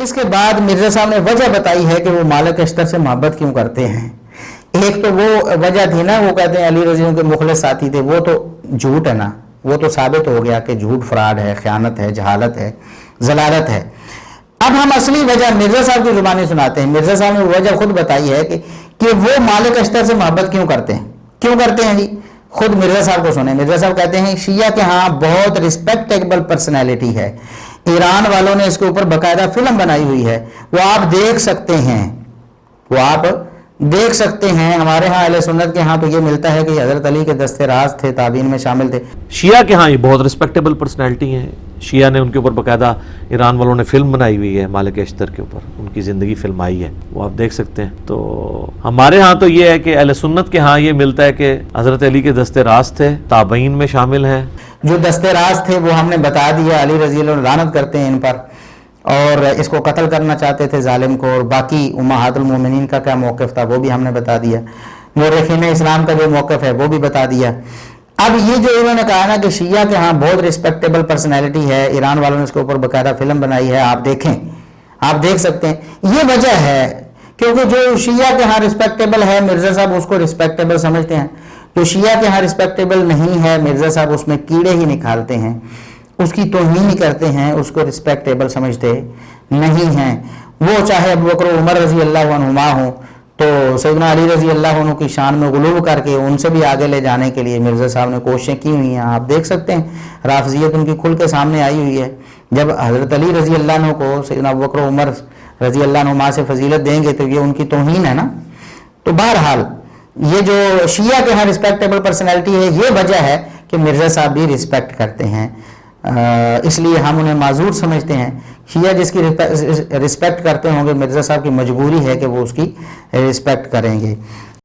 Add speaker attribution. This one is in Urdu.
Speaker 1: اس کے بعد مرزا صاحب نے وجہ بتائی ہے کہ وہ مالک اشتر سے محبت کیوں کرتے ہیں. ایک تو وہ وجہ تھی نا، وہ کہتے ہیں علی رضی اللہ عنہ کے مخلص ساتھی تھے، وہ تو جھوٹ ہے نا، وہ تو ثابت ہو گیا کہ جھوٹ، فراڈ ہے، خیانت ہے، جہالت ہے، ضلالت ہے. اب ہم اصلی وجہ مرزا صاحب کی زبانی سناتے ہیں. مرزا صاحب نے وجہ خود بتائی ہے کہ وہ مالک اشتر سے محبت کیوں کرتے ہیں جی. خود مرزا صاحب کو سنیں. مرزا صاحب کہتے ہیں شیعہ کے ہاں بہت رسپیکٹیبل پرسنالٹی ہے. ایران والوں نے اس کے اوپر باقاعدہ فلم بنائی ہوئی ہے، وہ آپ دیکھ سکتے ہیں. ہمارے ہاں اہل سنت کے ہاں تو یہ ملتا ہے کہ حضرت علی کے دستے راز تھے، تابعین میں شامل تھے.
Speaker 2: شیعہ کے ہاں یہ بہت رسپیکٹیبل پرسنالٹی ہیں. شیعہ نے ان کے اوپر باقاعدہ ایران والوں نے فلم بنائی ہوئی ہے مالک اشتر کے اوپر، ان کی زندگی فلم آئی ہے، وہ آپ دیکھ سکتے ہیں. تو ہمارے ہاں تو یہ ہے کہ اہل سنت کے ہاں یہ ملتا ہے کہ حضرت علی کے دستے راز تھے، تابعین میں شامل ہیں.
Speaker 1: جو دستے راز تھے وہ ہم نے بتا دیا. علی رضی اللہ عنہ لعنت کرتے ہیں ان پر اور اس کو قتل کرنا چاہتے تھے ظالم کو. اور باقی امہات المومنین کا کیا موقف تھا وہ بھی ہم نے بتا دیا. مورخین اسلام کا جو موقف ہے وہ بھی بتا دیا. اب یہ جو انہوں نے کہا نا کہ شیعہ کے ہاں بہت رسپیکٹیبل پرسنالٹی ہے، ایران والوں نے اس کے اوپر باقاعدہ فلم بنائی ہے، آپ دیکھیں، آپ دیکھ سکتے ہیں. یہ وجہ ہے کیونکہ جو شیعہ کے ہاں رسپیکٹیبل ہے مرزا صاحب اس کو رسپیکٹیبل سمجھتے ہیں. جو شیعہ کے ہاں رسپیکٹیبل نہیں ہے مرزا صاحب اس میں کیڑے ہی نکالتے ہیں، اس کی توہین کرتے ہیں، اس کو رسپیکٹیبل سمجھتے نہیں ہیں. وہ چاہے ابوبکر و عمر رضی اللہ عنہما ہوں تو سیدنا علی رضی اللہ عنہ کی شان میں غلو کر کے ان سے بھی آگے لے جانے کے لیے مرزا صاحب نے کوششیں کی ہوئی ہیں. آپ دیکھ سکتے ہیں رافضیت ان کی کھل کے سامنے آئی ہوئی ہے. جب حضرت علی رضی اللہ عنہ کو سیدنا ابوبکر و عمر رضی اللہ عنہما سے فضیلت دیں گے تو یہ ان کی توہین ہے نا. تو بہرحال یہ جو شیعہ کے ہاں رسپیکٹیبل پرسنالٹی ہے یہ وجہ ہے کہ مرزا صاحب بھی رسپیکٹ کرتے ہیں، اس لیے ہم انہیں معذور سمجھتے ہیں. شیعہ جس کی رسپیکٹ کرتے ہوں گے مرزا صاحب کی مجبوری ہے کہ وہ اس کی رسپیکٹ کریں گے.